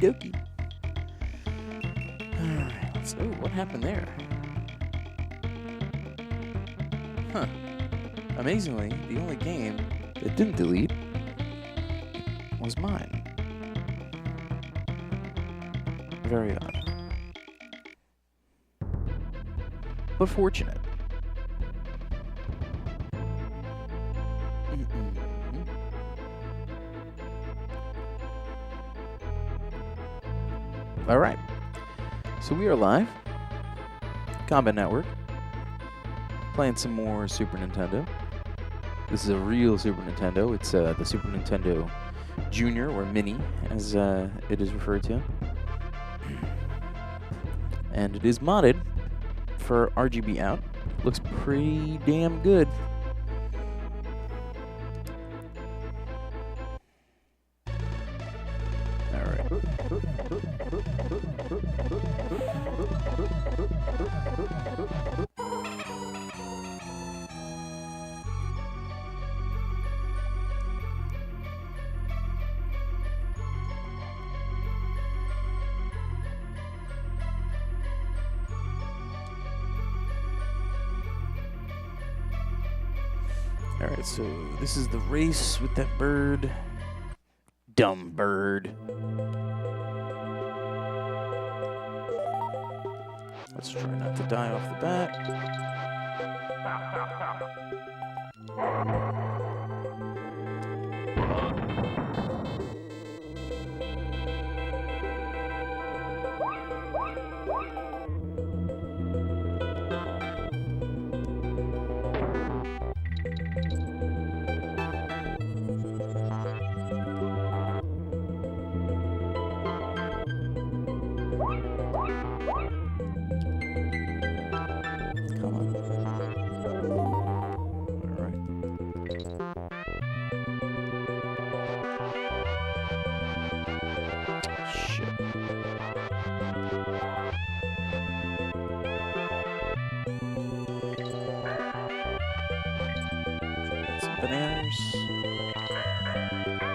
dokie. Alright, let's... Ooh, what happened there? Huh. Amazingly, the only game that didn't delete was mine. Very odd. But fortunate. Alright. So we are live. KombatNetwork. Playing some more Super Nintendo. This is a real Super Nintendo. It's the Super Nintendo Jr. or Mini, as it is referred to. And it is modded for RGB out. Looks pretty damn good. Alright. Alright, so this is the race with that bird. Dumb bird. Let's try not to die off the bat. Bananas.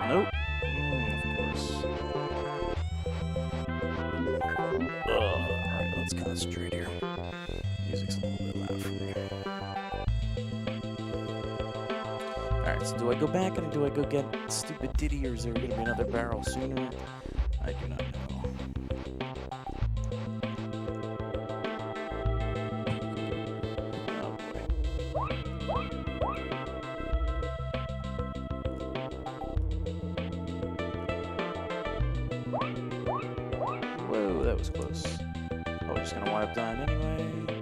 Nope. Of course. Alright, let's concentrate here. Music's a little bit loud for me. Alright, so do I go back and do I go get stupid Diddy, or is there going to be another barrel sooner? I do not know. Whoa, that was close. Oh, we're just gonna wind up dying anyway.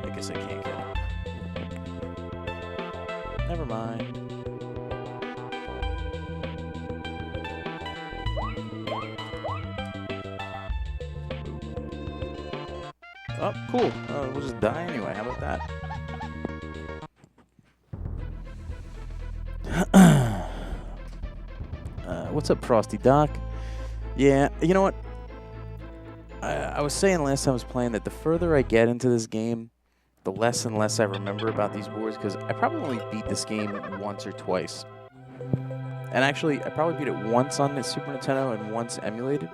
I guess I can't get it. Never mind. Oh, cool. We'll just die anyway. How about that? What's up, Frosty Doc? Yeah, you know what? I was saying last time I was playing that the further I get into this game, the less and less I remember about these boards, because I probably only beat this game once or twice. And actually, I probably beat it once on the Super Nintendo and once emulated.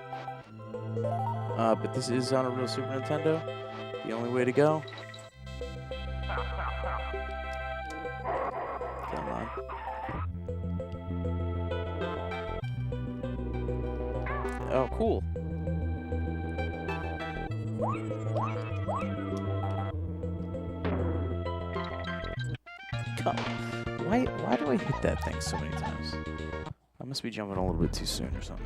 But this is on a real Super Nintendo. The only way to go. Come on. Oh, cool. Why do I hit that thing so many times? I must be jumping a little bit too soon or something.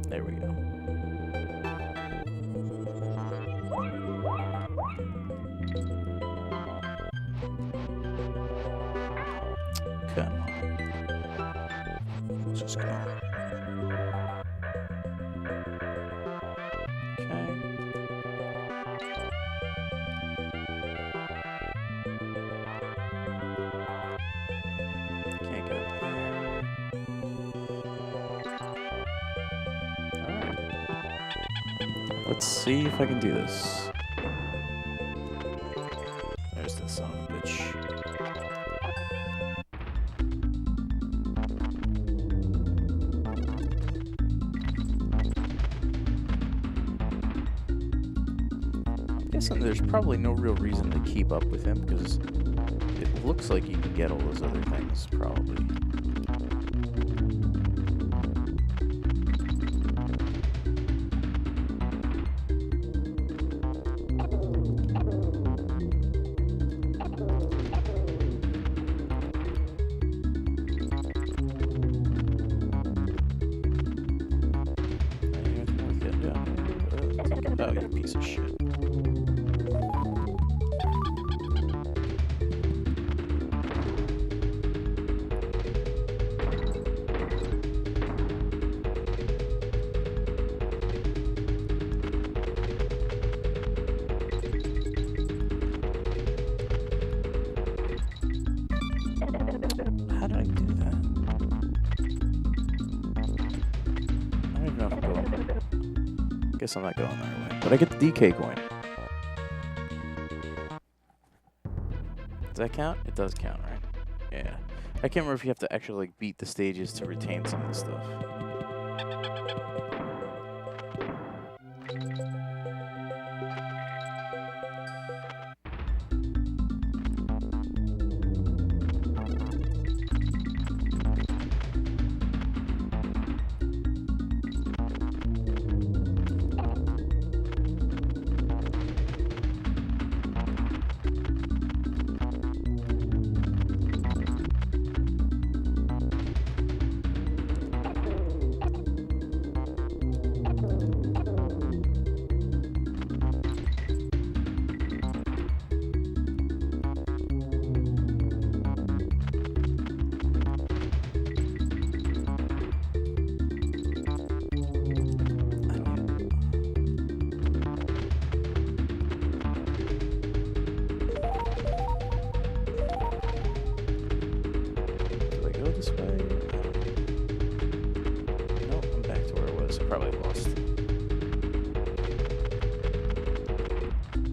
There we go. Come on. Let's just go. Okay. Let's see if I can do this. There's the son of a bitch. I'm guessing there's probably no real reason to keep up with him because it looks like you can get all those other things, probably. Oh, you piece of shit. How did I do that? I don't even know if I'm going. Guess I'm not going that way. But I get the DK coin. Does that count? It does count, right? Yeah. I can't remember if you have to actually like beat the stages to retain some of the stuff.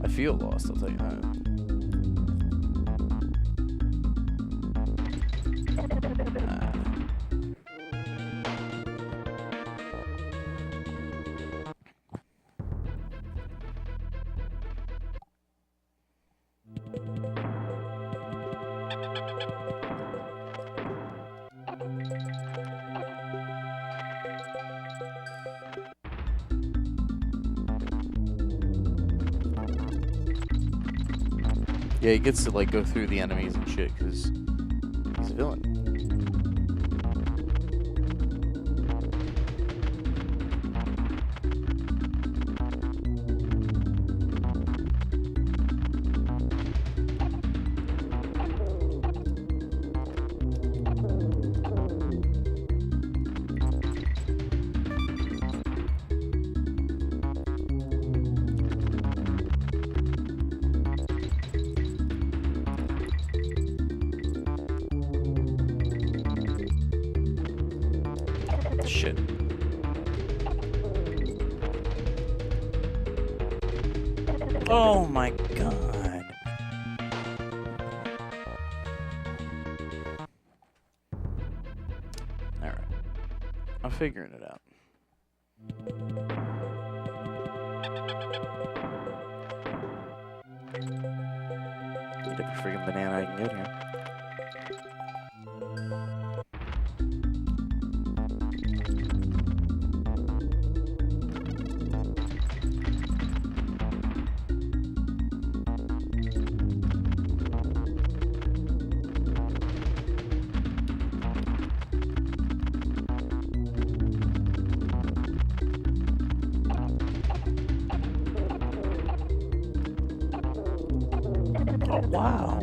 I feel lost, I'll tell you that. Yeah, he gets to like go through the enemies and shit because he's a villain. Shit. Oh my god. Alright. I'm figuring it out. Get every freaking banana I can get here. Oh, wow.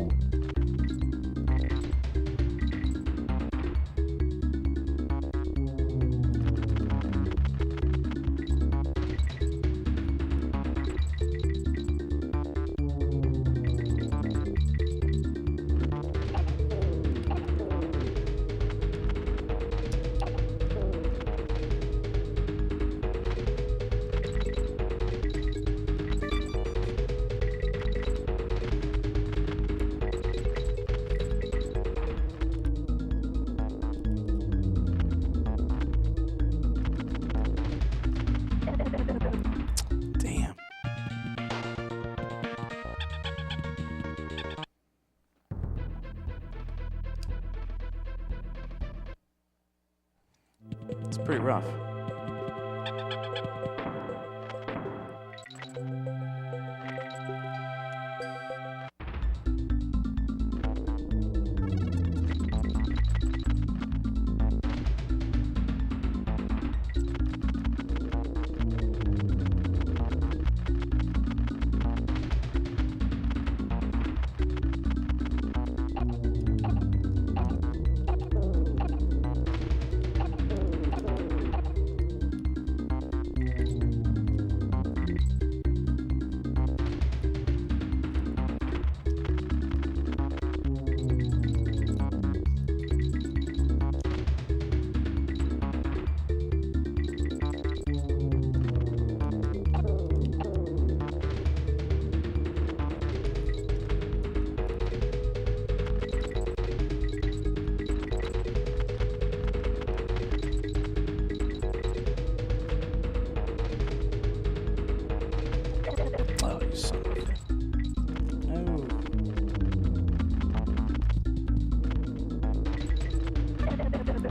It's pretty rough.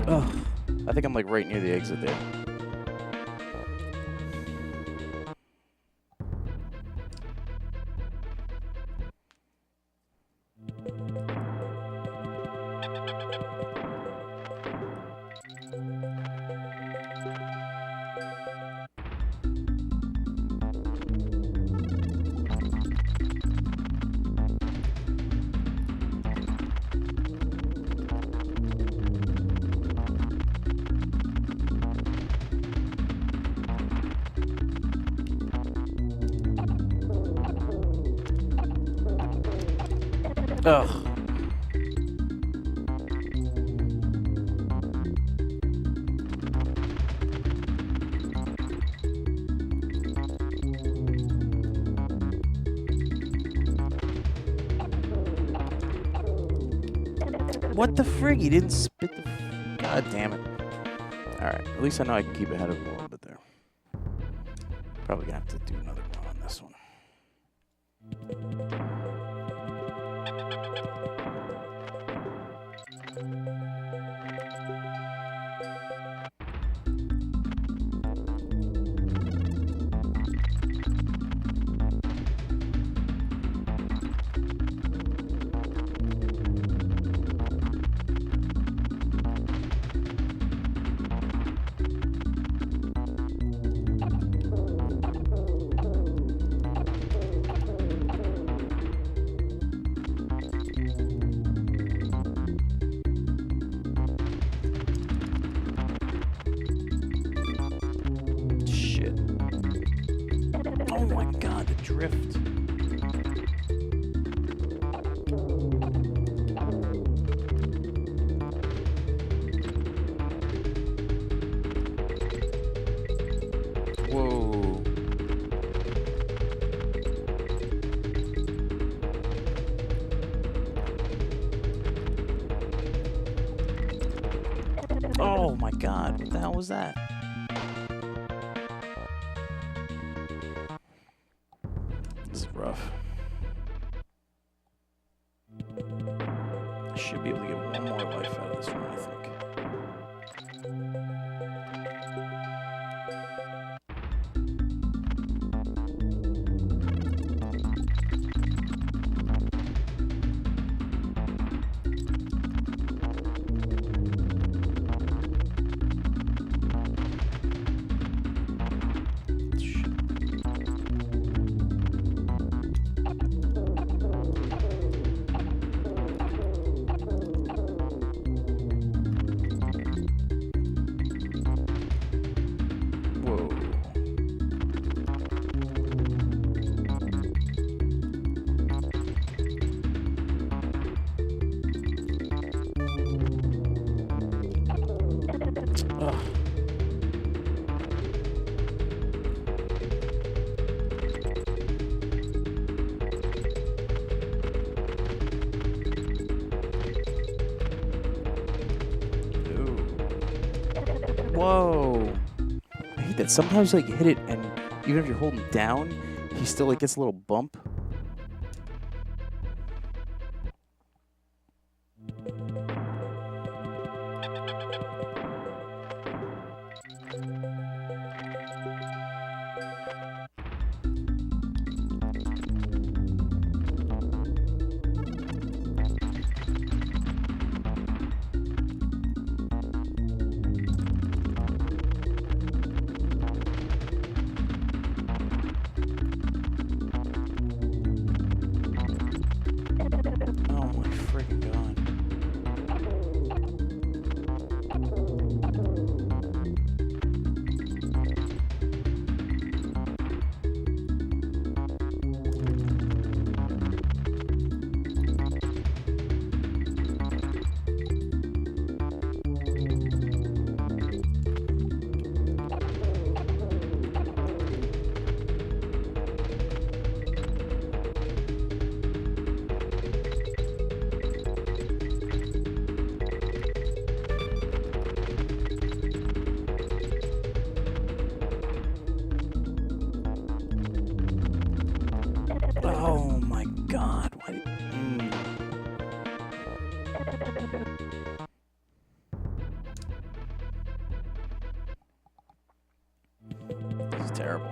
Oh, I think I'm like right near the exit there. Ugh. What the frig? He didn't spit the... God damn it. Alright, at least I know I can keep ahead of him a little bit there. Probably gonna have to do another run on this one. Oh my god, the drift. Whoa. Oh my god, what the hell was that? This is rough. I should be able to get one more life out of this one, I think. Whoa. I hate that. Sometimes like you hit it and even if you're holding down, he still like gets a little bump. terrible.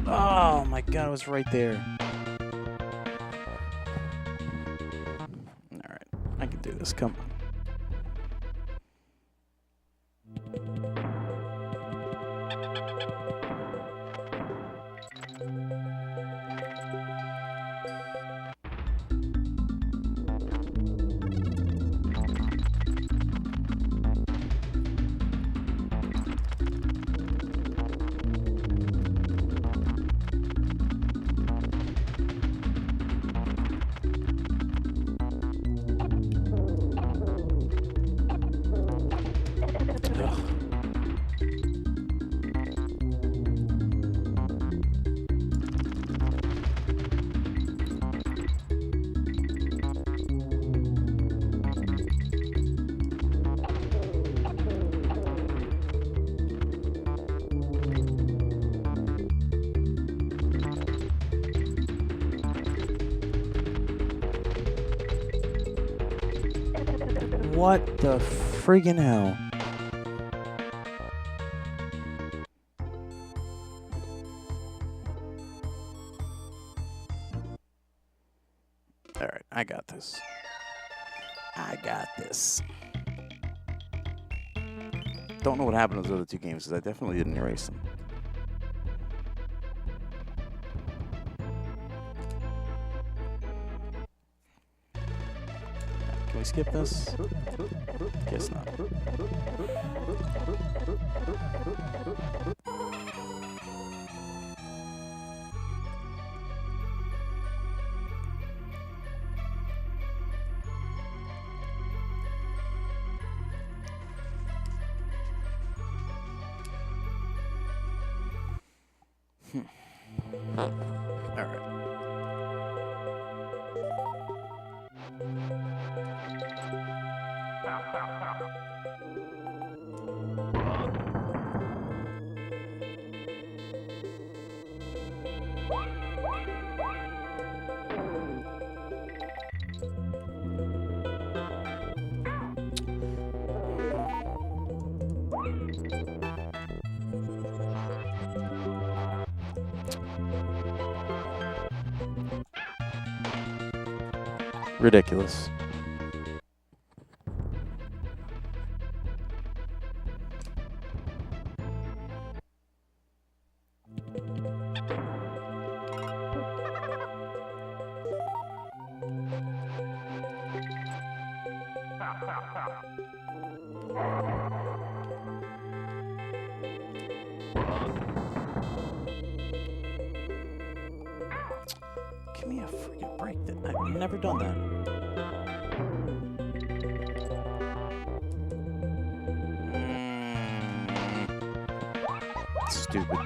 Oh my god, it was right there. Alright, I can do this, come on. What the friggin' hell? Alright, I got this. I got this. Don't know what happened to those other two games, because I definitely didn't erase them. Can we skip this? Guess not. All right. Ridiculous. Give me a freaking break. I've never done that. Stupid.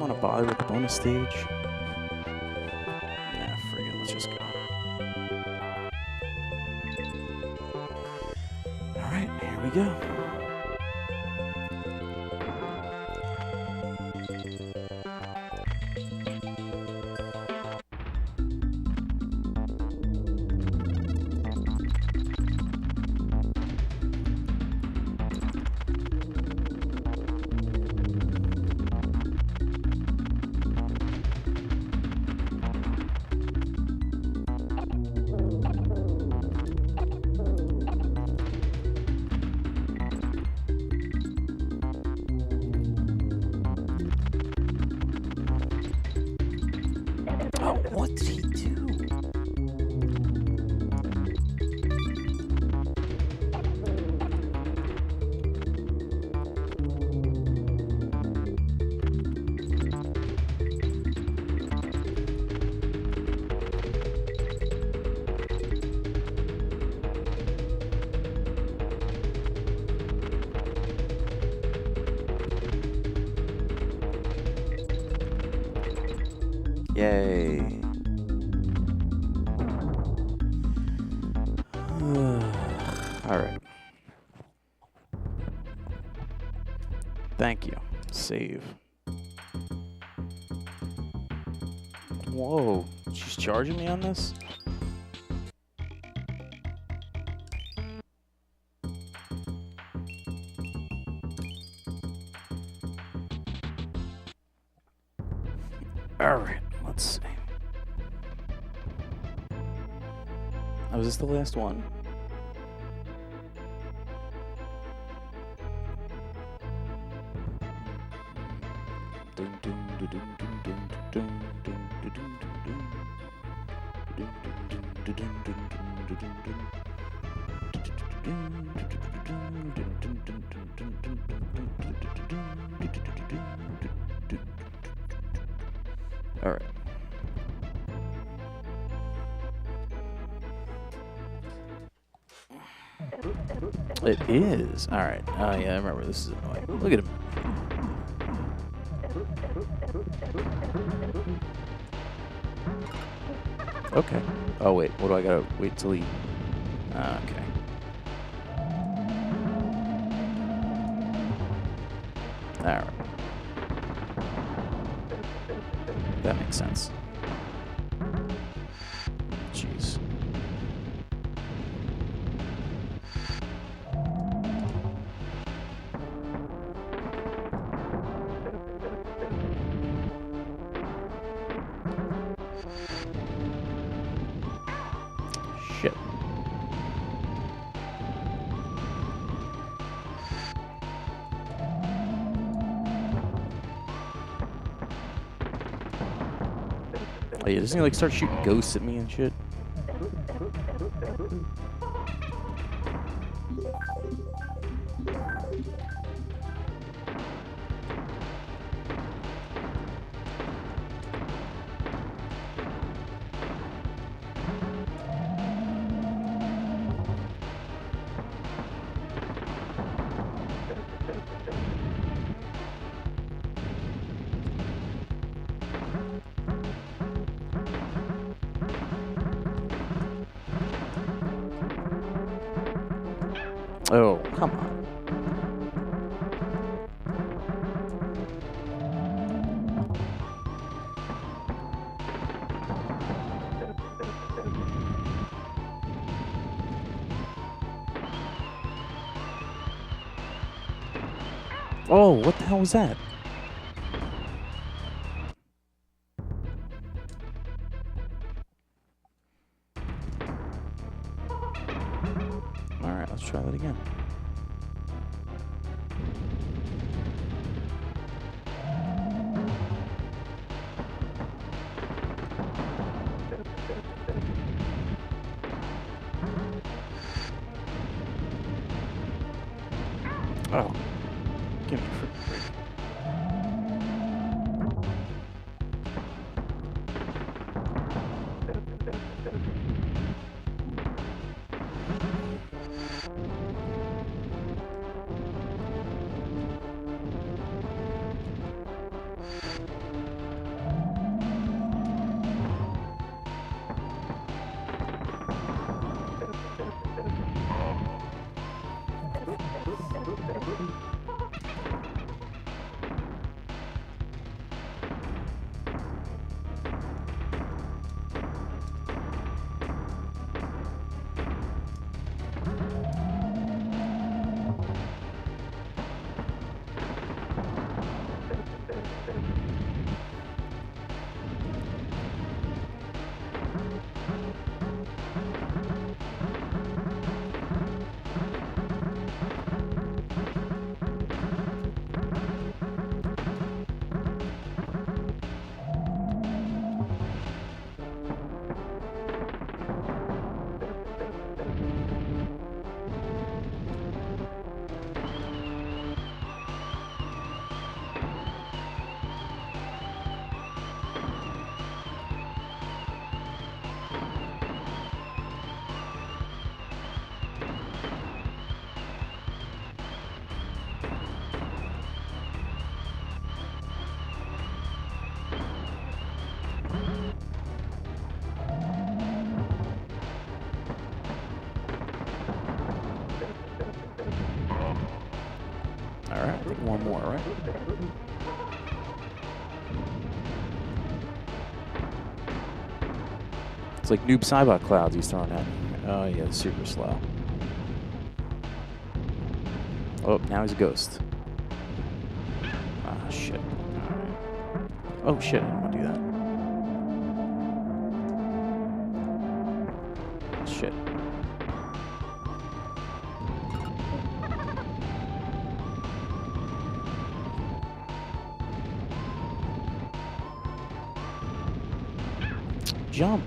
want to bother with the bonus stage. Nah, frig it, let's just go. Alright, here we go. Oh, what did he do? Yay. Alright. Thank you. Save. Whoa. She's charging me on this? Alright. Let's see. Oh, is this the last one? All right. It is. All right. Oh, yeah, I remember. This is annoying. Look at him. Okay. Oh, wait. What do I gotta wait till he... okay. All right. That makes sense. Jeez. Shit. Oh yeah, doesn't he like start shooting ghosts at me and shit? Oh, come on. Oh, what the hell was that? Alright, let's try that again. Oh, give me a freaking break. more, right? It's like Noob Saibot clouds he's throwing at me. Oh, yeah, super slow. Oh, now he's a ghost. Ah, shit. Oh, shit, I didn't want to do that. Shit. Jump.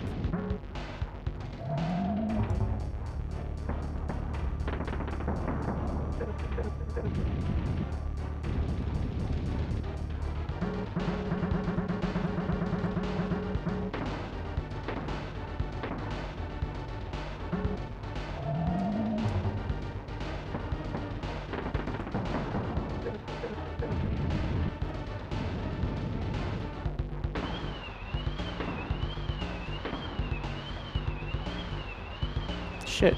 Shit.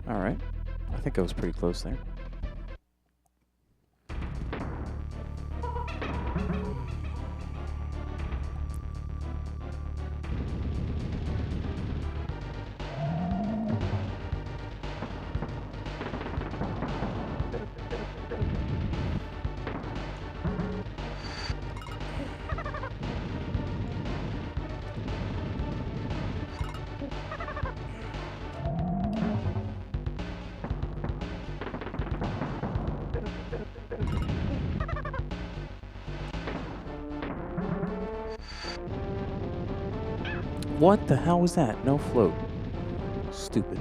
All right. I think I was pretty close there. What the hell was that? No float. Stupid.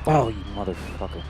Oh, you motherfucker.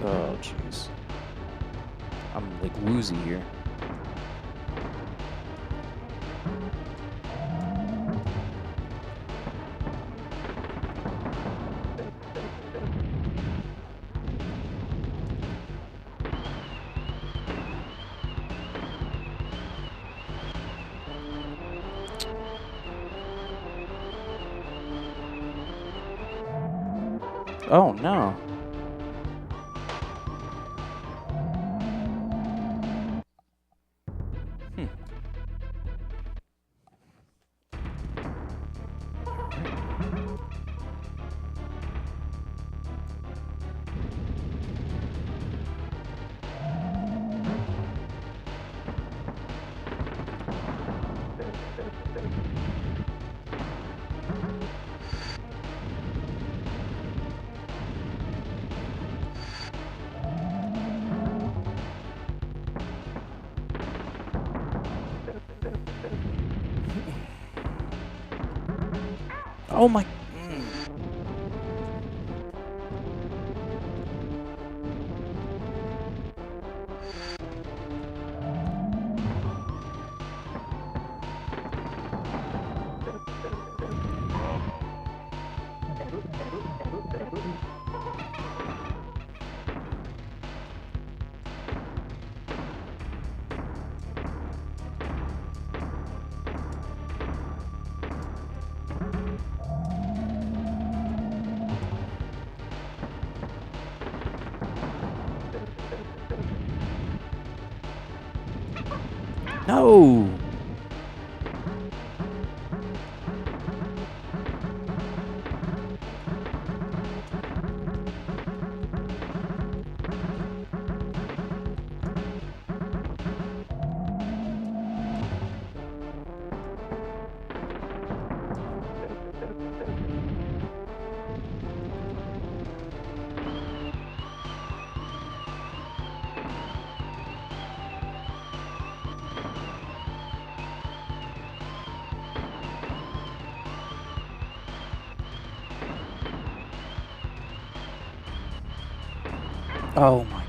Oh, jeez. I'm like woozy here. Oh, no. Oh my. No! Oh my.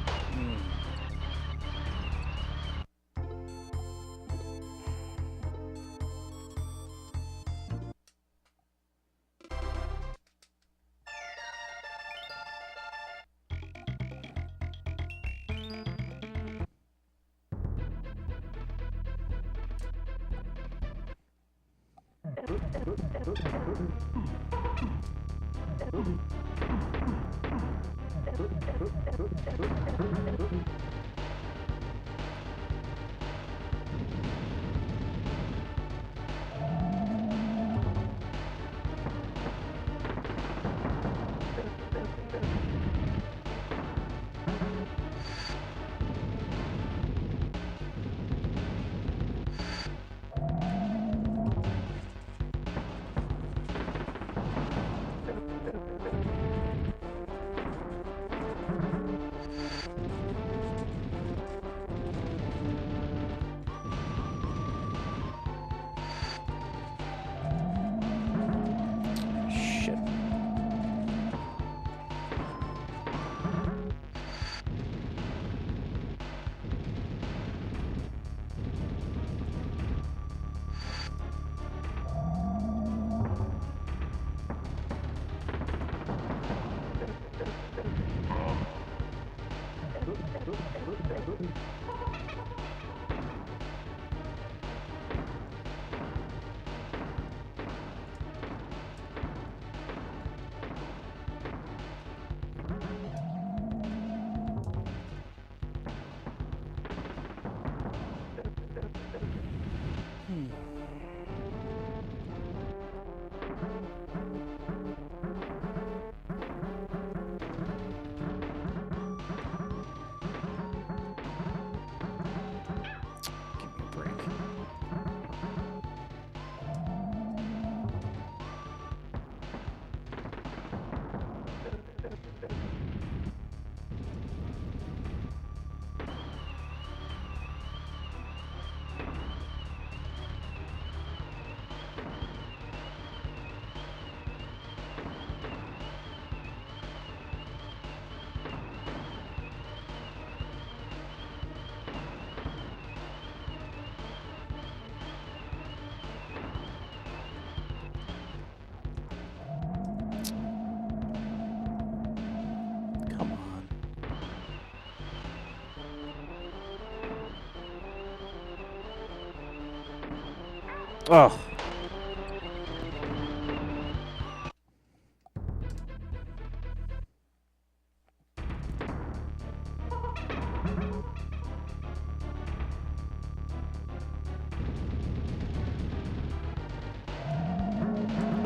Oh.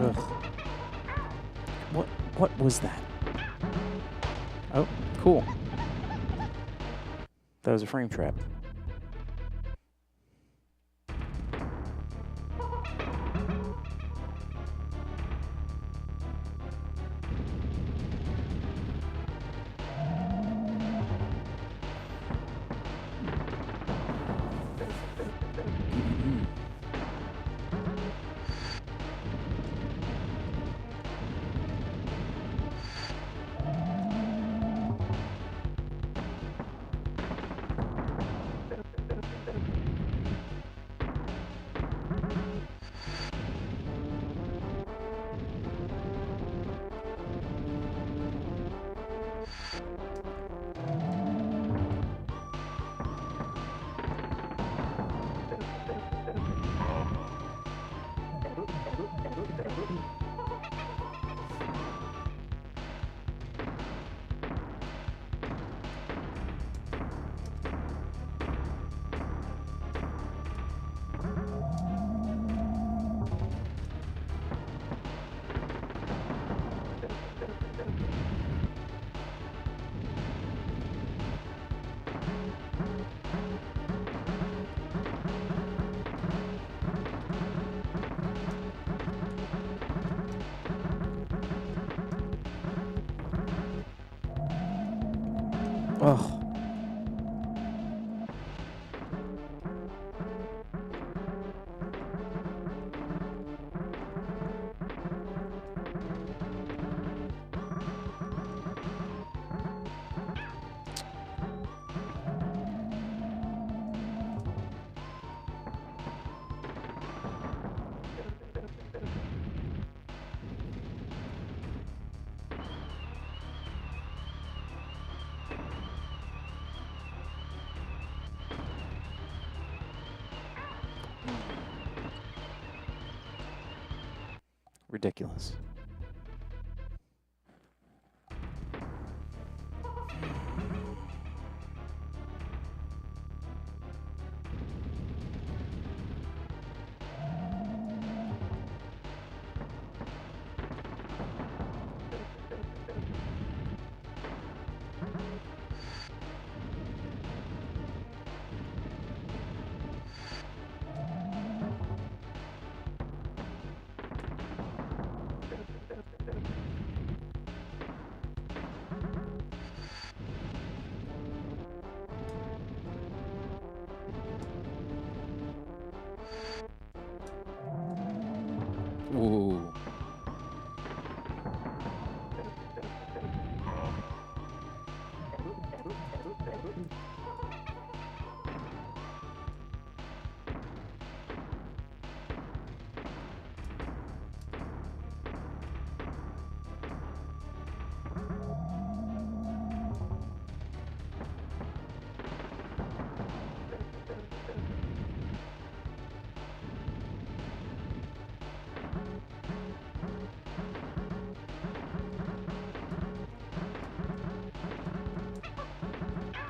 Ugh. What was that? Oh, cool. That was a frame trap. Oh. Ridiculous. Ooh.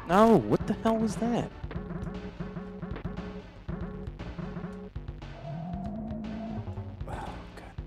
No, what the hell was that? Oh, God.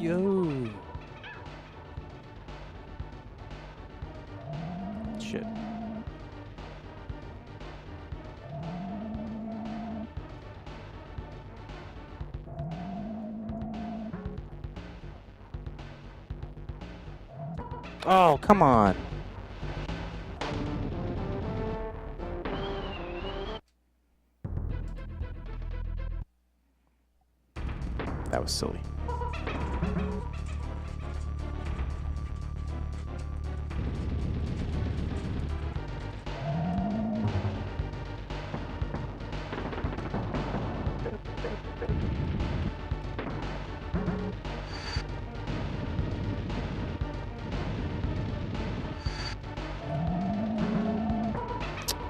Yo. Shit. Oh, come on. That was silly.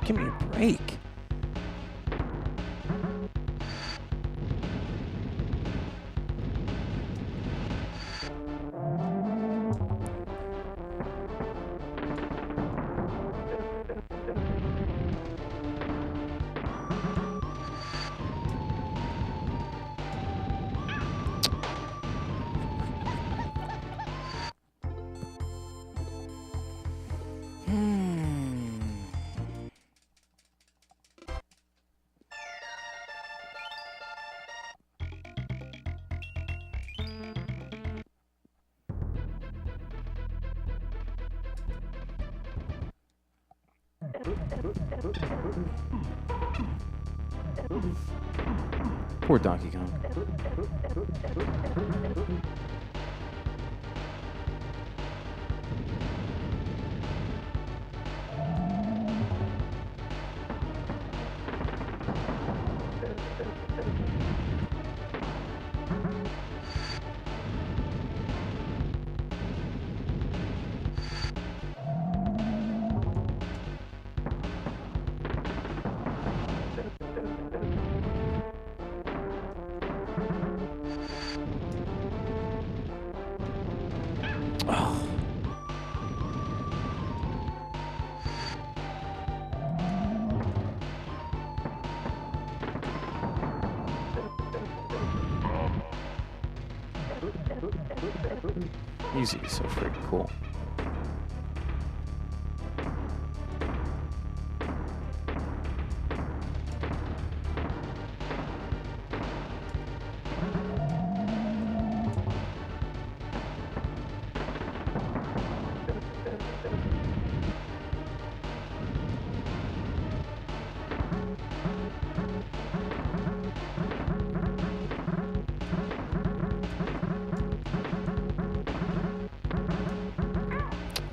Give me a break. Poor Donkey Kong. Music is so freaking cool.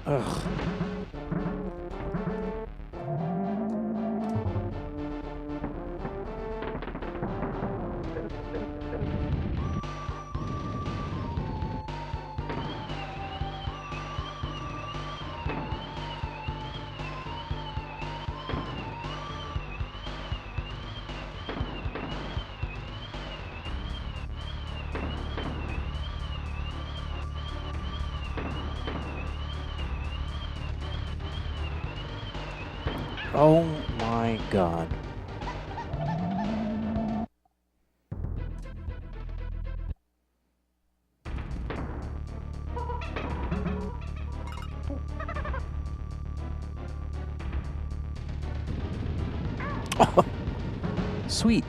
Ugh. Oh my God. Oh, sweet.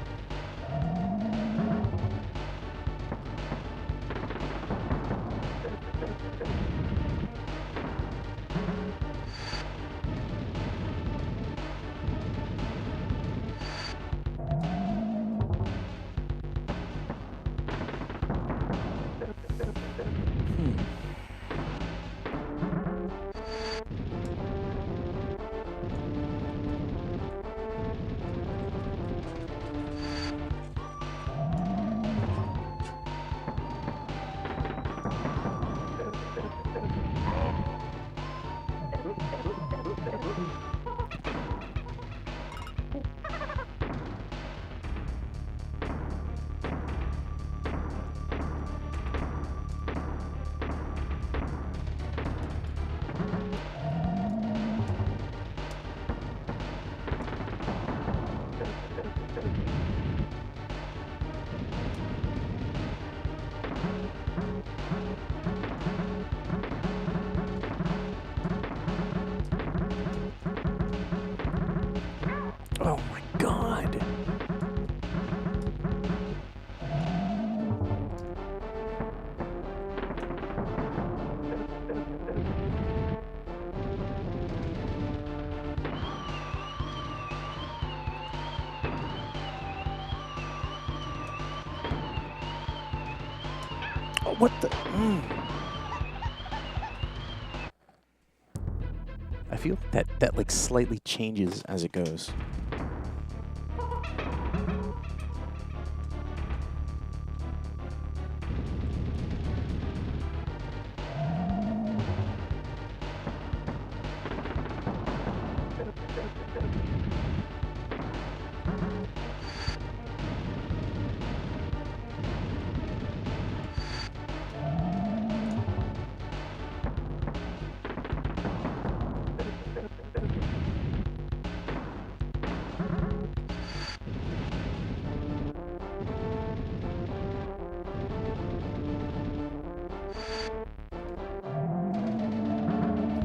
Oh my God. Oh, what the? I feel that like slightly changes as it goes.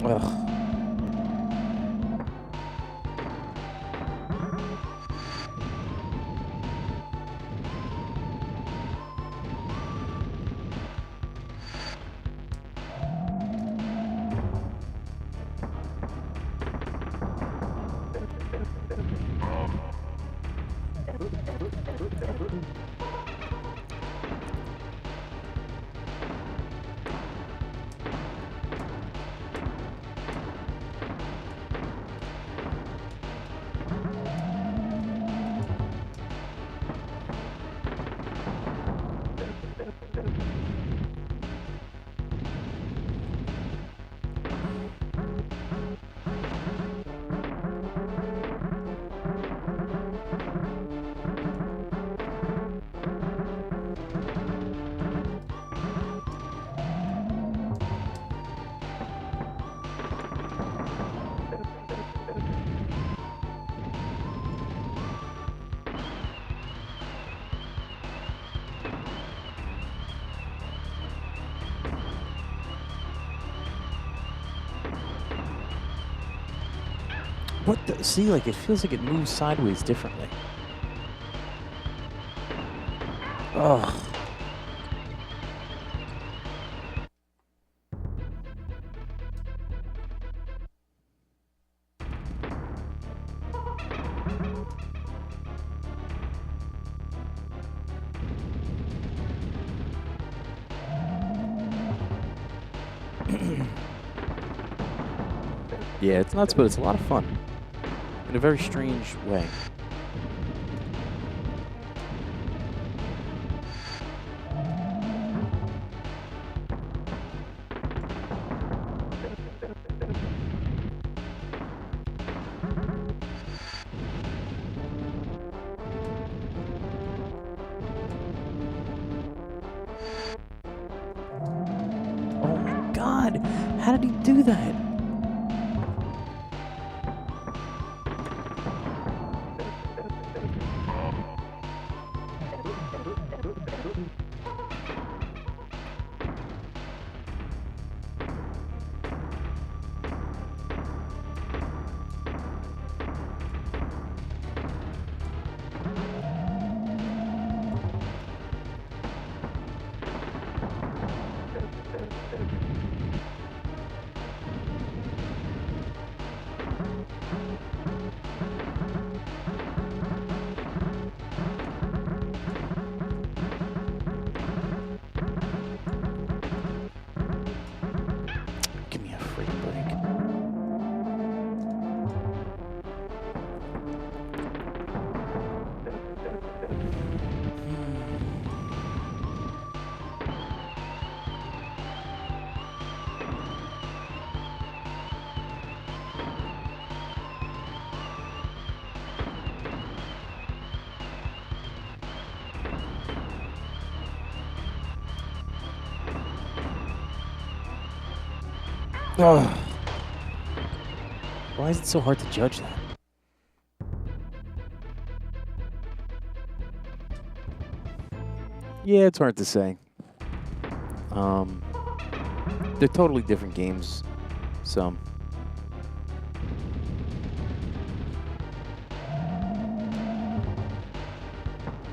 Ugh. What the? See, like, it feels like it moves sideways differently. Ugh. Yeah, it's nuts, but it's a lot of fun. In a very strange way. Oh my God! How did he do that? Give me a freaking break. Ugh. Why is it so hard to judge that? Yeah, it's hard to say. They're totally different games, so.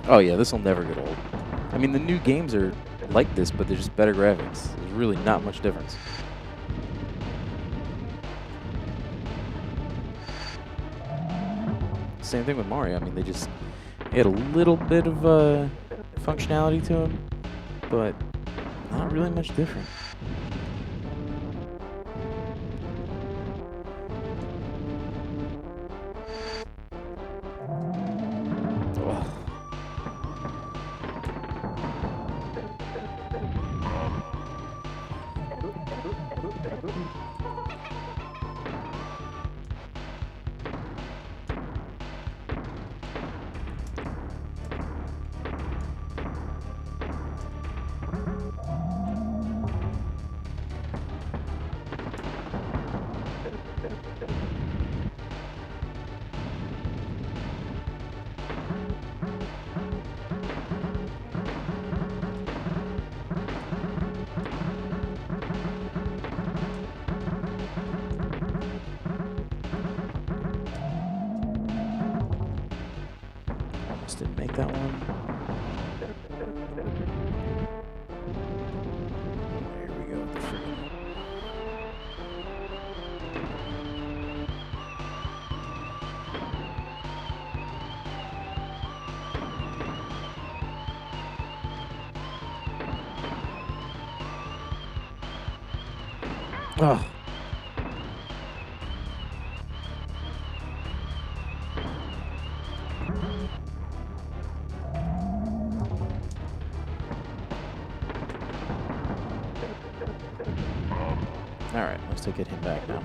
Oh yeah, this will never get old. I mean, the new games are like this, but they're just better graphics. There's really not much difference. Same thing with Mario. I mean, they just add a little bit of functionality to them, but not really much different. Almost didn't make that one. Here we go with the freaking. Oh. Alright, looks like I get him back now.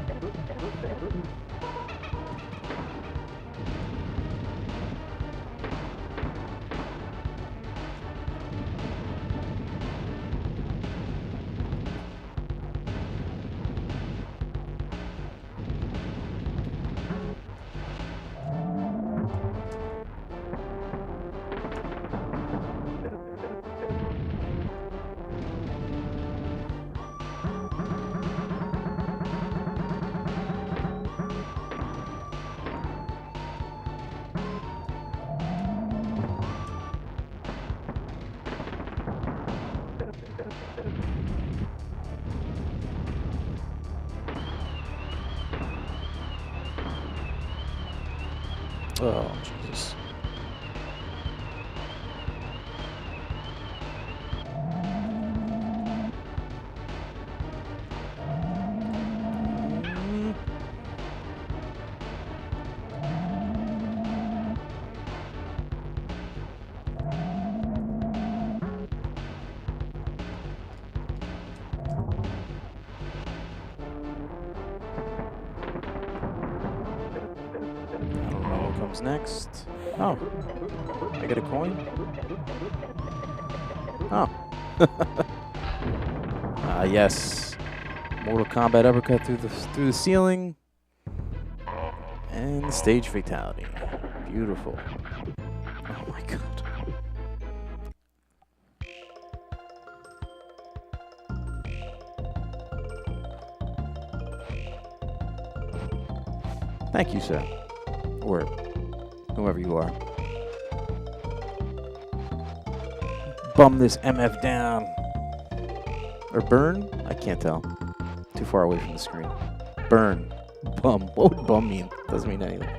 Oh, Jesus. Comes next. Oh, I get a coin? Oh. Yes. Mortal Kombat uppercut through the ceiling. And stage fatality. Beautiful. Oh my god. Thank you, sir. Or whoever you are. Bum this MF down. Or burn? I can't tell. Too far away from the screen. Burn. Bum. What would bum mean? Doesn't mean anything.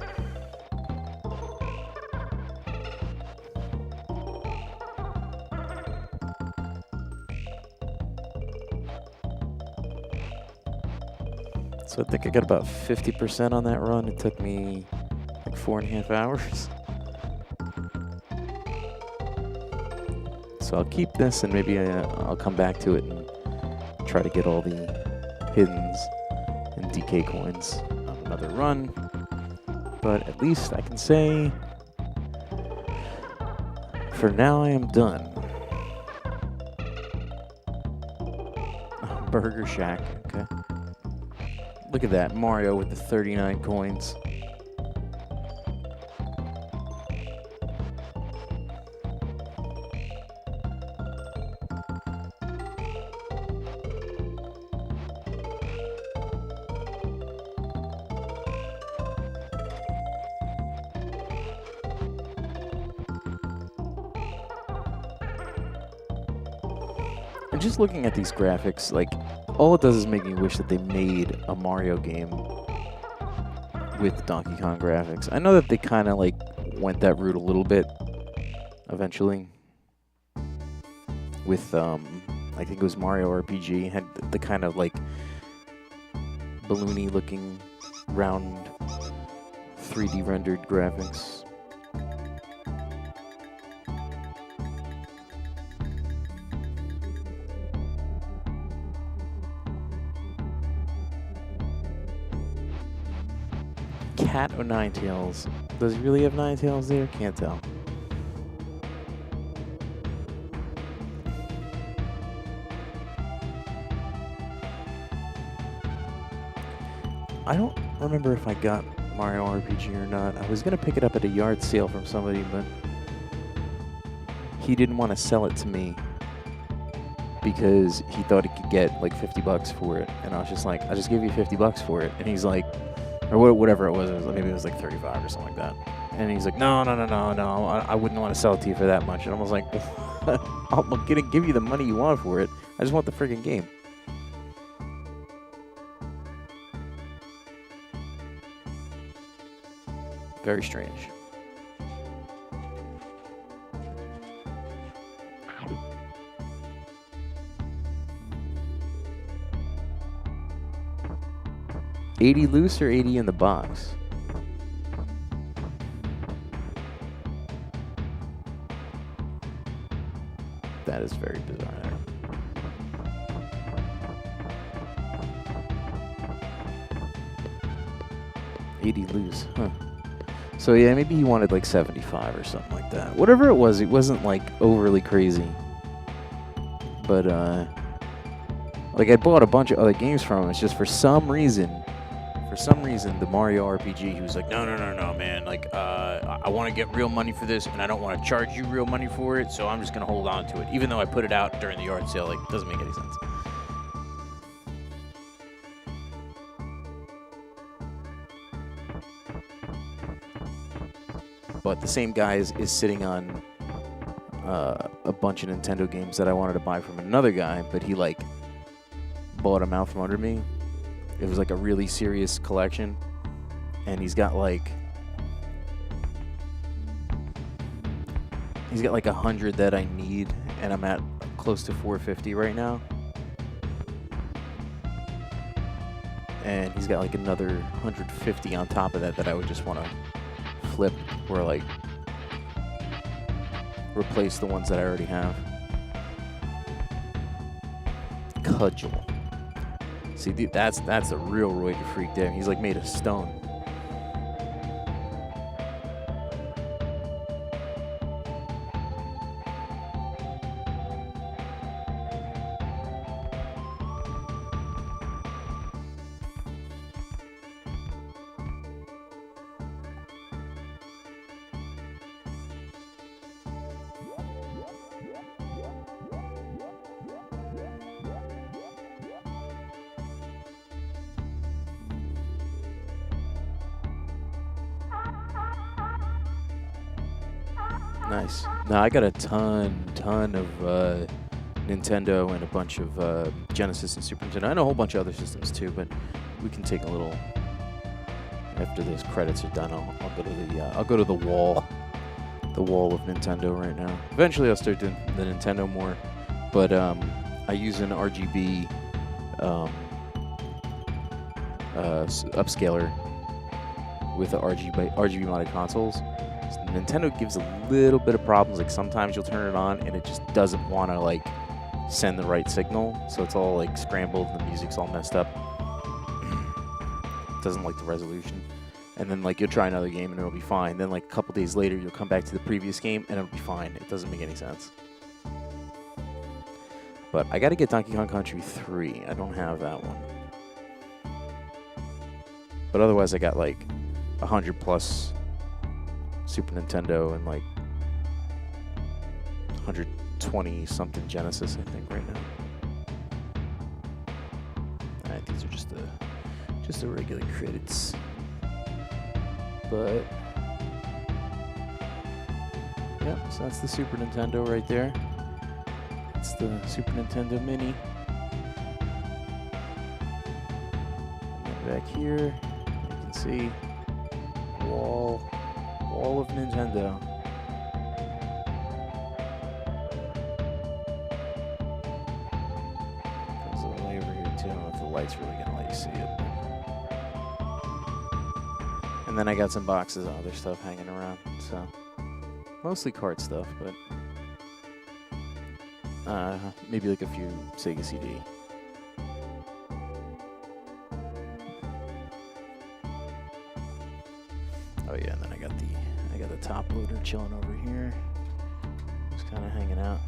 So I think I got about 50% on that run. It took me like 4.5 hours. So I'll keep this and maybe I'll come back to it and try to get all the hiddens and DK coins on another run. But at least I can say, for now I am done. Oh, Burger Shack, okay. Look at that, Mario with the 39 coins. And just looking at these graphics, like, all it does is make me wish that they made a Mario game with Donkey Kong graphics. I know that they kind of, like, went that route a little bit eventually with, I think it was Mario RPG, had the kind of, like, balloony looking round 3D rendered graphics. Cat or Ninetales? Does he really have Ninetales there? Can't tell. I don't remember if I got Mario RPG or not. I was going to pick it up at a yard sale from somebody, but he didn't want to sell it to me because he thought he could get like $50 for it. And I was just like, I'll just give you $50 for it. And he's like, or whatever it was, maybe it was like 35 or something like that. And he's like, no, I wouldn't want to sell it to you for that much. And I was like, I'm gonna give you the money you want for it. I just want the friggin' game. Very strange. $80 loose or $80 in the box? That is very bizarre. 80 loose, huh? So yeah, maybe he wanted like 75 or something like that. Whatever it wasn't like overly crazy. But like I bought a bunch of other games from him. It's just for some reason, the Mario RPG, he was like, no, man. Like, I want to get real money for this, and I don't want to charge you real money for it, so I'm just gonna hold on to it, even though I put it out during the yard sale. Like, it doesn't make any sense. But the same guy is sitting on a bunch of Nintendo games that I wanted to buy from another guy, but he like bought them out from under me. It was like a really serious collection, and he's got like 100 that I need, and I'm at close to 450 right now. And he's got like another 150 on top of that I would just want to flip or like replace the ones that I already have. Cudgel. See, that's a real roid freak there. He's like made of stone. Nice. Now I got a ton of Nintendo and a bunch of Genesis and Super Nintendo. I know a whole bunch of other systems too, but we can take a little after those credits are done. I'll go to the wall of Nintendo right now. Eventually, I'll start doing the Nintendo more, but I use an RGB upscaler with the RGB modded consoles. Nintendo gives a little bit of problems. Like sometimes you'll turn it on and it just doesn't want to like send the right signal, so it's all like scrambled and the music's all messed up. It doesn't like the resolution. And then like you'll try another game and it'll be fine. Then like a couple days later you'll come back to the previous game and it'll be fine. It doesn't make any sense. But I got to get Donkey Kong Country 3. I don't have that one. But otherwise I got like 100 plus Super Nintendo and like 120 something Genesis, I think, right now. Alright, these are just the regular credits. But yeah, so that's the Super Nintendo right there. It's the Super Nintendo Mini. And then back here, you can see wall of Nintendo. Comes all the way over here too. I don't know if the light's really gonna let you see it. And then I got some boxes of other stuff hanging around. So mostly cart stuff, but maybe like a few Sega CD. Oh yeah, and then I got the top loader chilling over here. Just kind of hanging out.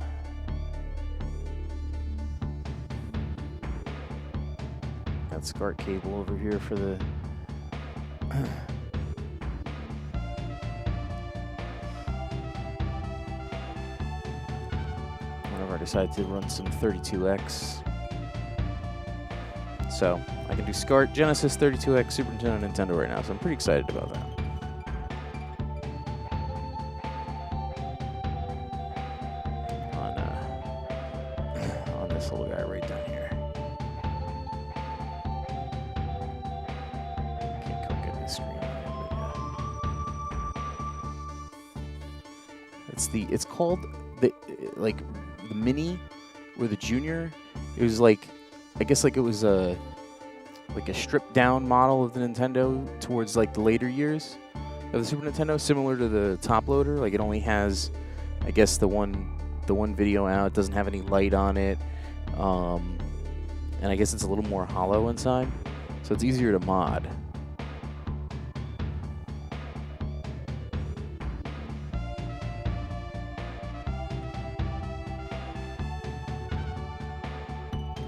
Got SCART cable over here for the whenever I decide to run some 32X. So I can do SCART, Genesis, 32X, Super Nintendo, and Nintendo right now, so I'm pretty excited about that. On this little guy right down here. Can't quite get the screen on there, but yeah. It's called the Mini or the Junior. It was like, I guess like it was a stripped down model of the Nintendo towards like the later years of the Super Nintendo, similar to the top loader. Like it only has, I guess, the one video out. It doesn't have any light on it, and I guess it's a little more hollow inside, so it's easier to mod.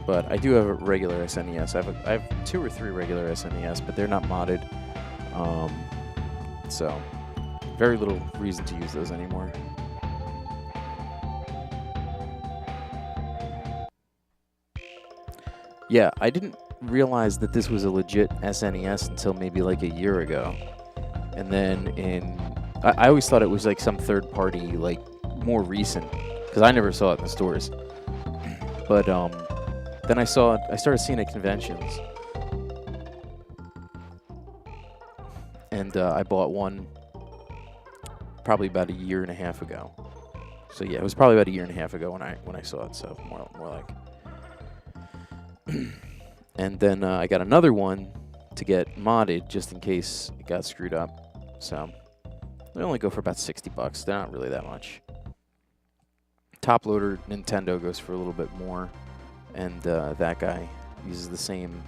But I do have a regular SNES. I have 2 or 3 regular SNES, but they're not modded. So very little reason to use those anymore. Yeah, I didn't realize that this was a legit SNES until maybe like a year ago. And then I always thought it was like some third party, like more recent, because I never saw it in the stores. But then I started seeing it at conventions. And I bought one probably about a year and a half ago. So yeah, it was probably about a year and a half ago when I saw it. So more like. And then I got another one to get modded just in case it got screwed up. So they only go for about $60. They're not really that much. Top loader Nintendo goes for a little bit more, and that guy uses the same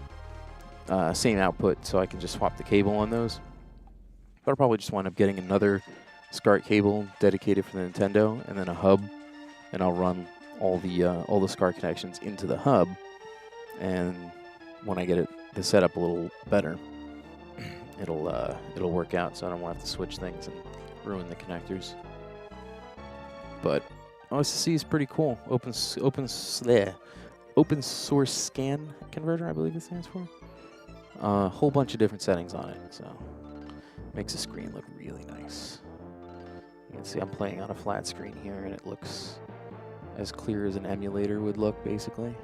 output, so I can just swap the cable on those. But I'll probably just wind up getting another SCART cable dedicated for the Nintendo, and then a hub, and I'll run all the SCART connections into the hub. And when I get the setup a little better, it'll work out, so I don't want to have to switch things and ruin the connectors. But OSSC is pretty cool. Open source scan converter, I believe it stands for. A whole bunch of different settings on it, so makes the screen look really nice. You can see I'm playing on a flat screen here, and it looks as clear as an emulator would look, basically.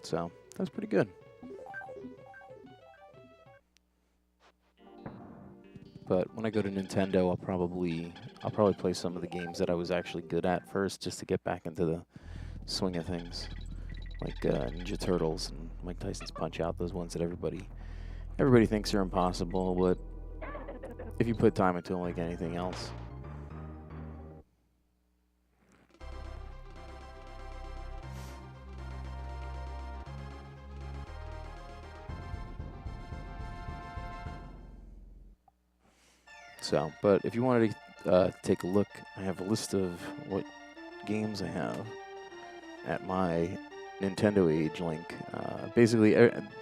So that's pretty good. But when I go to Nintendo, I'll probably play some of the games that I was actually good at first, just to get back into the swing of things, like Ninja Turtles and Mike Tyson's Punch-Out. Those ones that everybody thinks are impossible, but if you put time into them, like anything else. So, but if you wanted to take a look, I have a list of what games I have at my Nintendo Age link. Basically,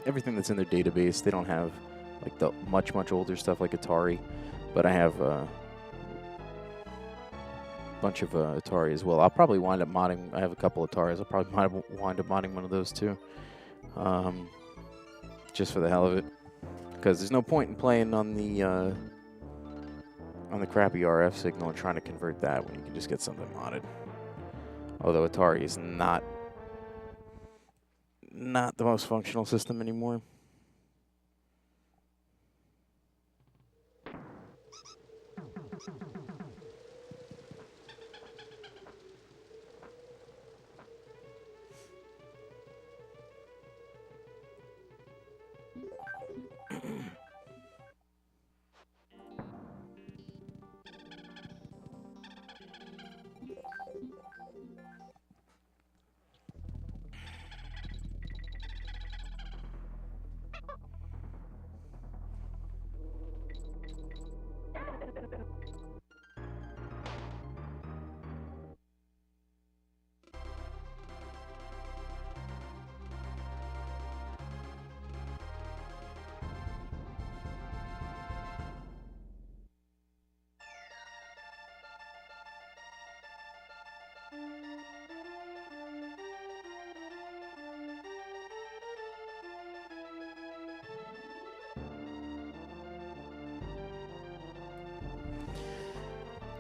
everything that's in their database. They don't have like the much older stuff like Atari, but I have a bunch of Atari as well. I'll probably wind up modding. I have a couple Ataris. I'll probably wind up modding one of those too, just for the hell of it. Because there's no point in playing on the crappy RF signal and trying to convert that when you can just get something modded. Although Atari is not the most functional system anymore.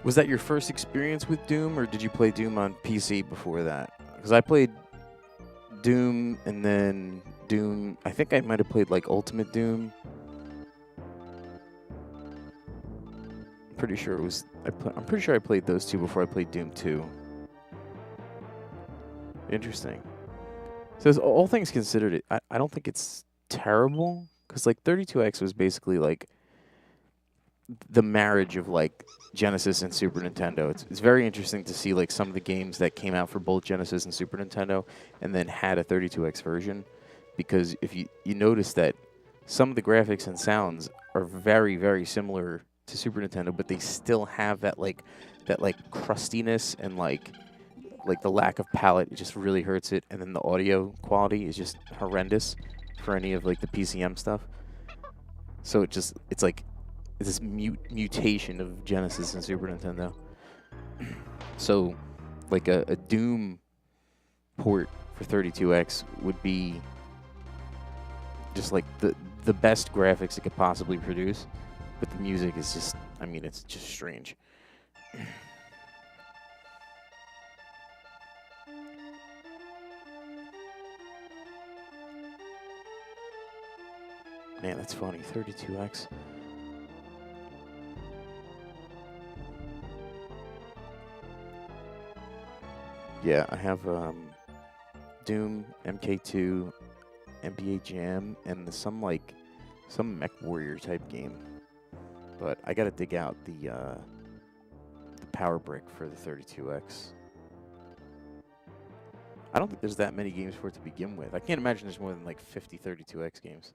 Was that your first experience with Doom, or did you play Doom on PC before that? Because I played Doom, and then Doom... I think I might have played, like, Ultimate Doom. I'm pretty sure it was... I'm pretty sure I played those two before I played Doom 2. Interesting. So all things considered, I don't think it's terrible, because, like, 32X was basically, like... the marriage of like Genesis and Super Nintendo. It's very interesting to see like some of the games that came out for both Genesis and Super Nintendo, and then had a 32X version, because if you notice that some of the graphics and sounds are very similar to Super Nintendo, but they still have that like crustiness and like the lack of palette. It just really hurts it, and then the audio quality is just horrendous for any of like the PCM stuff. So it's like this mutation of Genesis and Super Nintendo. So like a Doom port for 32X would be just like the best graphics it could possibly produce, but the music is just, I mean, it's just strange. Man, that's funny. 32X. Yeah, I have Doom, MK2, NBA Jam, and some Mech Warrior type game. But I gotta dig out the power brick for the 32X. I don't think there's that many games for it to begin with. I can't imagine there's more than like 50 32X games.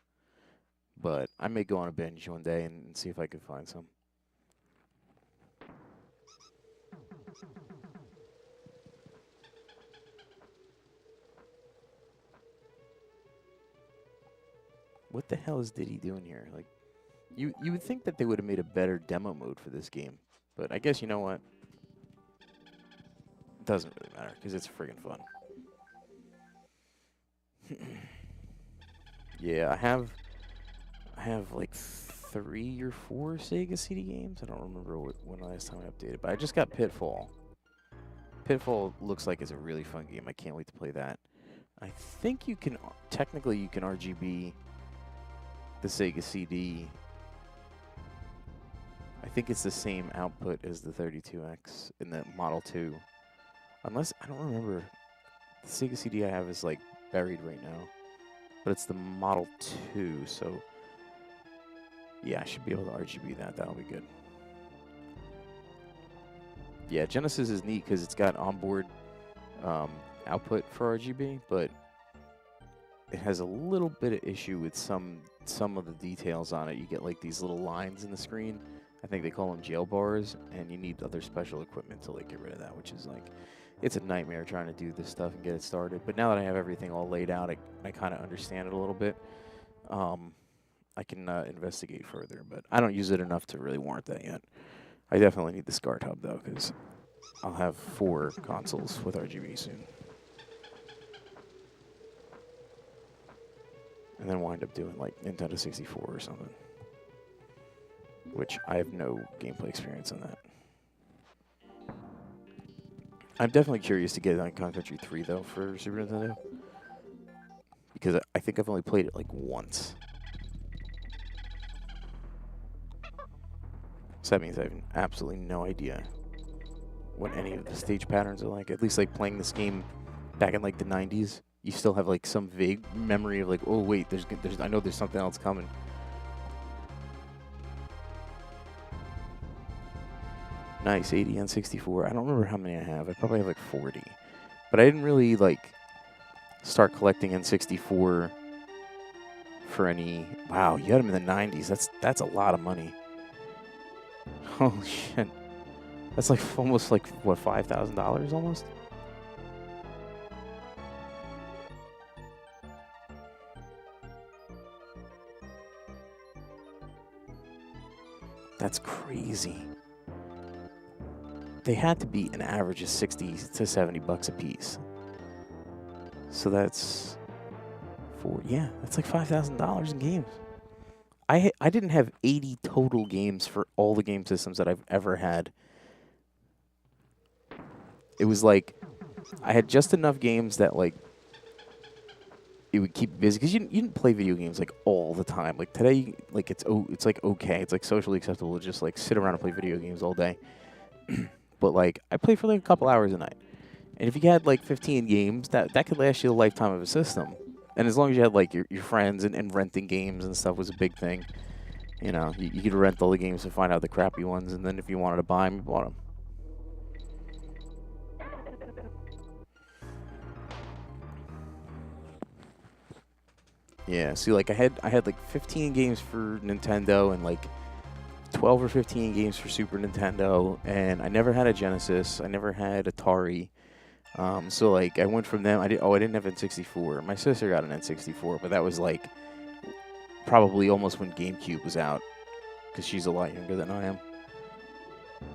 But I may go on a binge one day and see if I can find some. What the hell is Diddy doing here? Like, you would think that they would have made a better demo mode for this game, but I guess you know what? It doesn't really matter because it's friggin' fun. Yeah, I have like 3 or 4 Sega CD games. I don't remember when last time I updated, but I just got Pitfall. Pitfall looks like it's a really fun game. I can't wait to play that. I think technically you can RGB the Sega CD. I think it's the same output as the 32X in the Model 2. Unless, I don't remember. The Sega CD I have is like buried right now. But it's the Model 2, so yeah, I should be able to RGB that. That'll be good. Yeah, Genesis is neat because it's got onboard output for RGB, but it has a little bit of issue with some of the details on it. You get like these little lines in the screen. I think they call them jail bars, and you need other special equipment to like get rid of that, which is like, it's a nightmare trying to do this stuff and get it started. But now that I have everything all laid out, I kind of understand it a little bit. I can investigate further, but I don't use it enough to really warrant that yet. I definitely need the SCART hub though, because I'll have 4 consoles with RGB soon. And then wind up doing like Nintendo 64 or something. Which I have no gameplay experience on that. I'm definitely curious to get on Country 3 though for Super Nintendo. Because I think I've only played it like once. So that means I have absolutely no idea what any of the stage patterns are like. At least like playing this game back in like the 90s. You still have like some vague memory of like, oh wait, I know there's something else coming. Nice, 80 and 64. I don't remember how many I have. I probably have like 40. But I didn't really like start collecting N64 for any. Wow, you had them in the 90s. That's a lot of money. Holy shit. That's like almost like what, $5,000 almost? That's crazy. They had to be an average of 60 to 70 bucks a piece. So that's that's like $5,000 in games. I didn't have 80 total games for all the game systems that I've ever had. It was like I had just enough games that like it would keep busy, because you didn't play video games like all the time. Like today, like it's like okay, it's like socially acceptable to just like sit around and play video games all day. But like I play for like a couple hours a night, and if you had like 15 games, that could last you a lifetime of a system. And as long as you had like your friends and renting games and stuff was a big thing. You know, you could rent all the games to find out the crappy ones, and then if you wanted to buy them, you bought them. Yeah, see, like I had like 15 games for Nintendo and like 12 or 15 games for Super Nintendo, and I never had a Genesis. I never had Atari. So like I went from them. I didn't have N64. My sister got an N64, but that was like probably almost when GameCube was out, because she's a lot younger than I am.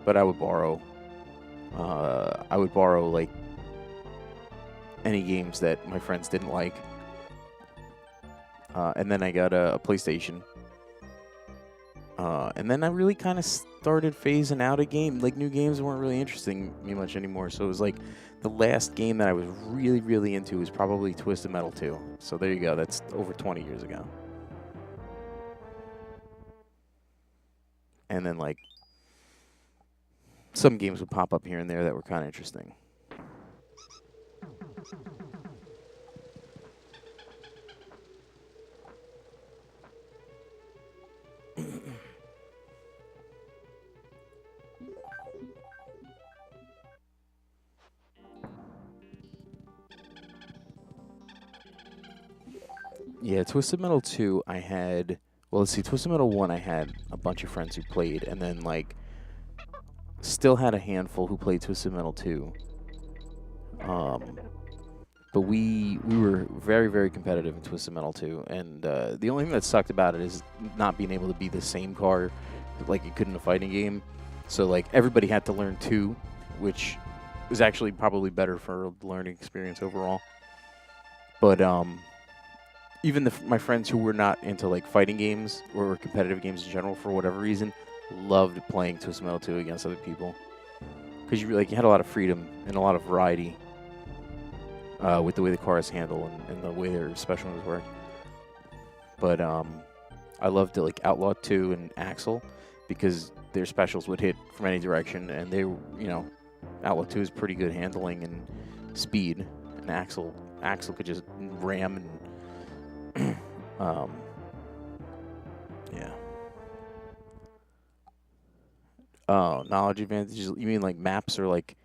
But I would borrow like any games that my friends didn't like. And then I got a PlayStation. And then I really kind of started phasing out a game. Like, new games weren't really interesting me much anymore. So it was like the last game that I was really, really into was probably Twisted Metal 2. So there you go. That's over 20 years ago. And then, like, some games would pop up here and there that were kind of interesting. Yeah, Twisted Metal 2, I had... Well, let's see, Twisted Metal 1, I had a bunch of friends who played, and then, like, still had a handful who played Twisted Metal 2. But we were very, very competitive in Twisted Metal 2, and the only thing that sucked about it is not being able to be the same car like you could in a fighting game. So, like, everybody had to learn 2, which was actually probably better for the learning experience overall. But, even my friends who were not into like fighting games or competitive games in general for whatever reason loved playing Twisted Metal 2 against other people, because you had a lot of freedom and a lot of variety with the way the cars handle and the way their special moves work. But I loved like Outlaw 2 and Axel, because their specials would hit from any direction, and they were, Outlaw 2 is pretty good handling and speed, and Axel could just ram and yeah. Oh, knowledge advantages. You mean like maps, or like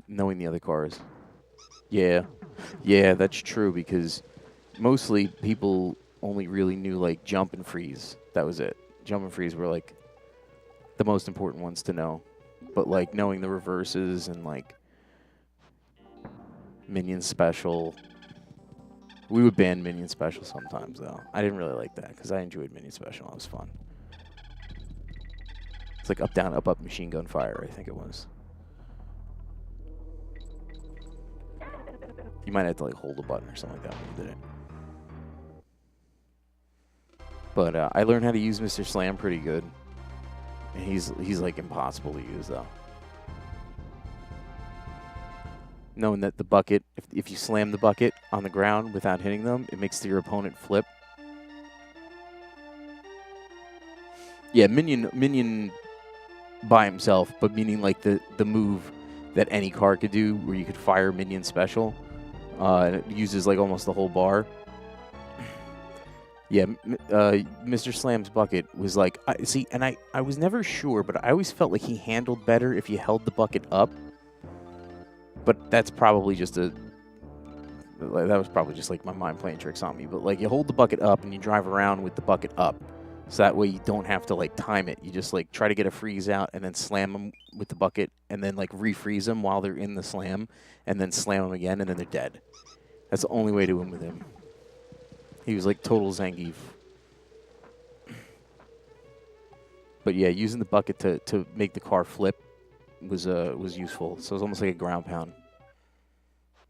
knowing the other cars? Yeah. Yeah, that's true, because mostly people only really knew like jump and freeze. That was it. Jump and freeze were like the most important ones to know. But like knowing the reverses and like minion special. We would ban Minion Special sometimes, though. I didn't really like that, because I enjoyed Minion Special. It was fun. It's like up, down, up, machine gun fire, I think it was. You might have to like hold a button or something like that when you did it. But I learned how to use Mr. Slam pretty good. And he's like impossible to use, though. Knowing that the bucket, if you slam the bucket on the ground without hitting them, it makes your opponent flip. Yeah, minion by himself, but meaning like the move that any car could do, where you could fire minion special, and it uses like almost the whole bar. Yeah, Mr. Slam's bucket was like, I was never sure, but I always felt like he handled better if you held the bucket up. But that's probably just that was probably just like my mind playing tricks on me. But like, you hold the bucket up and you drive around with the bucket up, so that way you don't have to like time it. You just like try to get a freeze out and then slam them with the bucket, and then like refreeze them while they're in the slam, and then slam them again, and then they're dead. That's the only way to win with him. He was like total Zangief. But yeah, using the bucket to make the car flip was useful. So it was almost like a ground pound.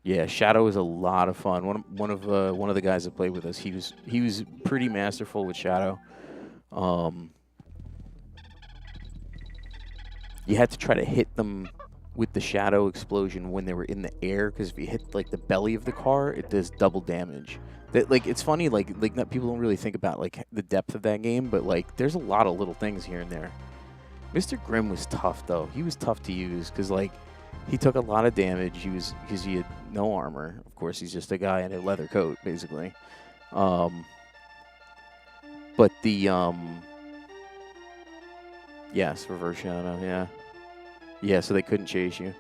Yeah, Shadow is a lot of fun. One of the guys that played with us, he was pretty masterful with Shadow. You had to try to hit them with the Shadow explosion when they were in the air, because if you hit like the belly of the car, it does double damage. That, like, it's funny, like people don't really think about like the depth of that game, but like there's a lot of little things here and there. Mr. Grimm was tough, though. He was tough to use, because like he took a lot of damage. Because he had no armor. Of course, he's just a guy in a leather coat, basically. But the yes, reverse shadow, yeah. Yeah, so they couldn't chase you.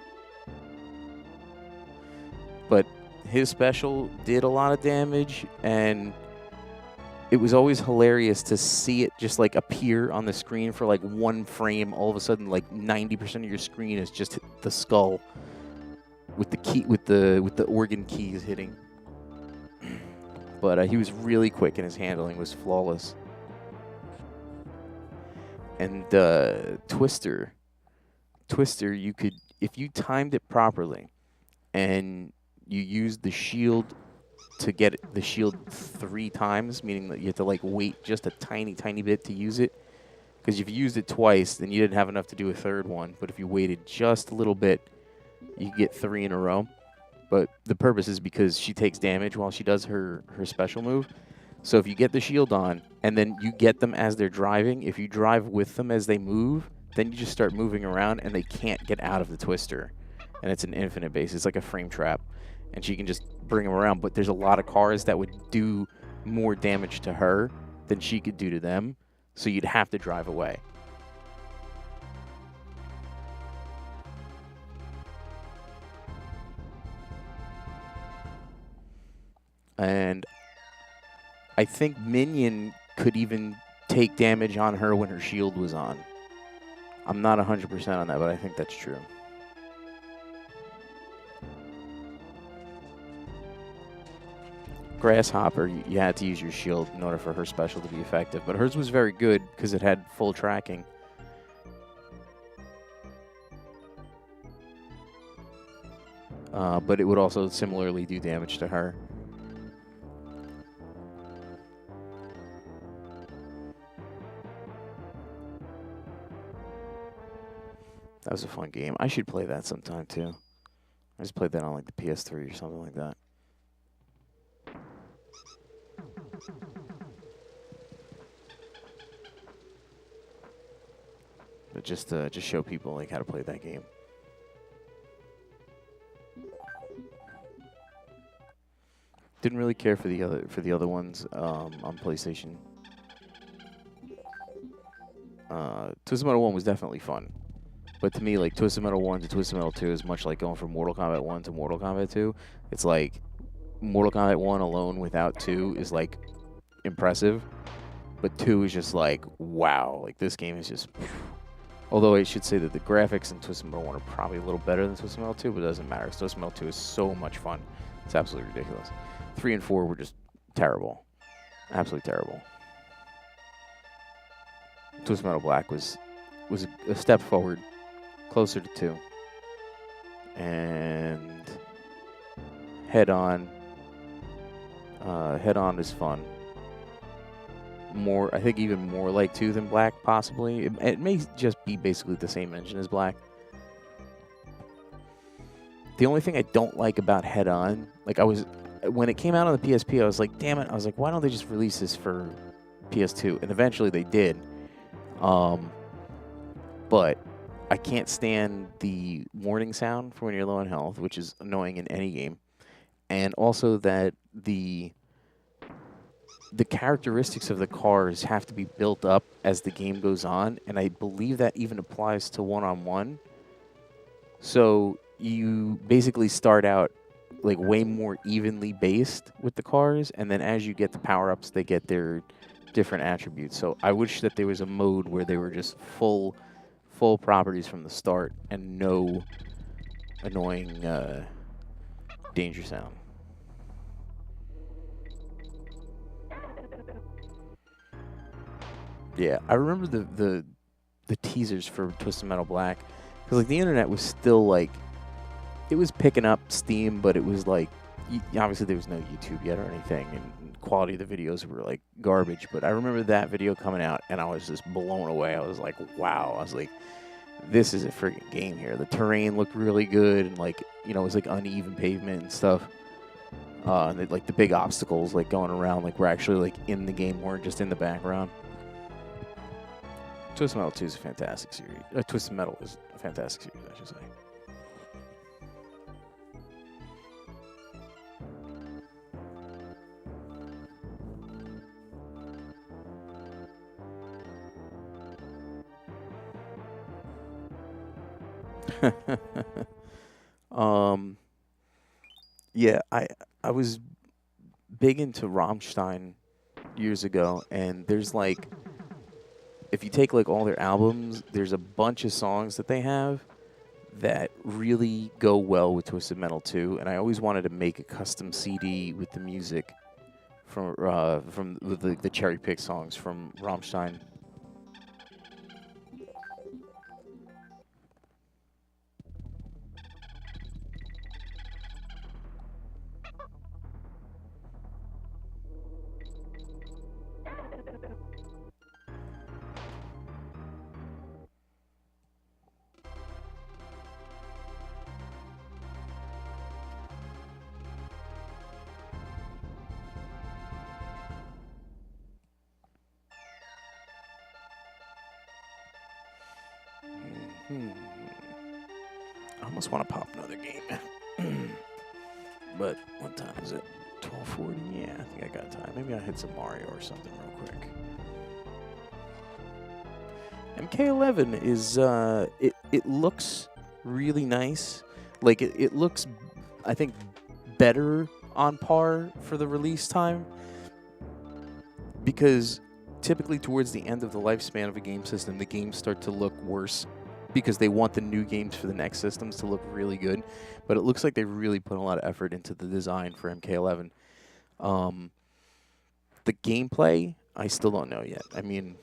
But his special did a lot of damage, and it was always hilarious to see it just like appear on the screen for like one frame. All of a sudden, like 90% of your screen is just the skull with the key, with the organ keys hitting. But he was really quick, and his handling was flawless. And Twister, you could, if you timed it properly, and you used the shield to get the shield 3 times, meaning that you have to like wait just a tiny bit to use it. Because if you used it twice, then you didn't have enough to do a third one. But if you waited just a little bit, you get 3 in a row. But the purpose is because she takes damage while she does her special move. So if you get the shield on, and then you get them as they're driving, if you drive with them as they move, then you just start moving around, and they can't get out of the twister. And it's an infinite base. It's like a frame trap. And she can just bring them around. But there's a lot of cars that would do more damage to her than she could do to them. So you'd have to drive away. And I think Minion could even take damage on her when her shield was on. I'm not 100% on that, but I think that's true. Grasshopper, you had to use your shield in order for her special to be effective. But hers was very good because it had full tracking. But it would also similarly do damage to her. That was a fun game. I should play that sometime, too. I just played that on, like, the PS3 or something like that. But just show people, like, how to play that game. Didn't really care for the other ones on PlayStation. Twisted Metal 1 was definitely fun. But to me, like, Twisted Metal 1 to Twisted Metal 2 is much like going from Mortal Kombat 1 to Mortal Kombat 2. It's like Mortal Kombat 1 alone without 2 is, like, impressive. But 2 is just like, wow. Like, this game is just... Although I should say that the graphics in Twisted Metal 1 are probably a little better than Twisted Metal 2, but it doesn't matter. Twisted Metal 2 is so much fun. It's absolutely ridiculous. 3 and 4 were just terrible. Absolutely terrible. Twisted Metal Black was a step forward, closer to 2. And Head On is fun. I think even more like 2 than Black, possibly. It may just be basically the same engine as Black. The only thing I don't like about Head On, like, when it came out on the PSP, I was like, damn it. I was like, why don't they just release this for PS2? And eventually they did. But I can't stand the warning sound for when you're low on health, which is annoying in any game. And also that the characteristics of the cars have to be built up as the game goes on, and I believe that even applies to one-on-one. So you basically start out like way more evenly based with the cars, and then as you get the power-ups, they get their different attributes. So I wish that there was a mode where they were just full properties from the start and no annoying danger sound. Yeah, I remember the teasers for Twisted Metal Black, because like the internet was still like, it was picking up steam, but it was like, obviously there was no YouTube yet or anything, and quality of the videos were like garbage. But I remember that video coming out, and I was just blown away. I was like, wow. I was like, this is a freaking game here. The terrain looked really good, and like, you know, it was like uneven pavement and stuff. And like the big obstacles like going around like were actually like in the game, weren't just in the background. Twisted Metal 2 is a fantastic series. Twisted Metal is a fantastic series, I should say. um, yeah, I was big into Rammstein years ago, and there's like, if you take like all their albums, there's a bunch of songs that they have that really go well with Twisted Metal 2, and I always wanted to make a custom CD with the music from the cherry pick songs from Rammstein. I almost want to pop another game. But what time is it? 12:40? Yeah, I think I got time. Maybe I'll hit some Mario or something real quick. MK11 is, it looks really nice. Like, it looks, I think, better on par for the release time. Because typically towards the end of the lifespan of a game system, the games start to look worse because they want the new games for the next systems to look really good. But it looks like they really put a lot of effort into the design for MK11. The gameplay, I still don't know yet. I mean,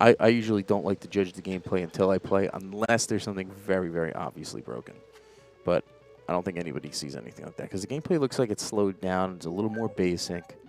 I usually don't like to judge the gameplay until I play, unless there's something very, very obviously broken. But I don't think anybody sees anything like that, because the gameplay looks like it's slowed down. It's a little more basic.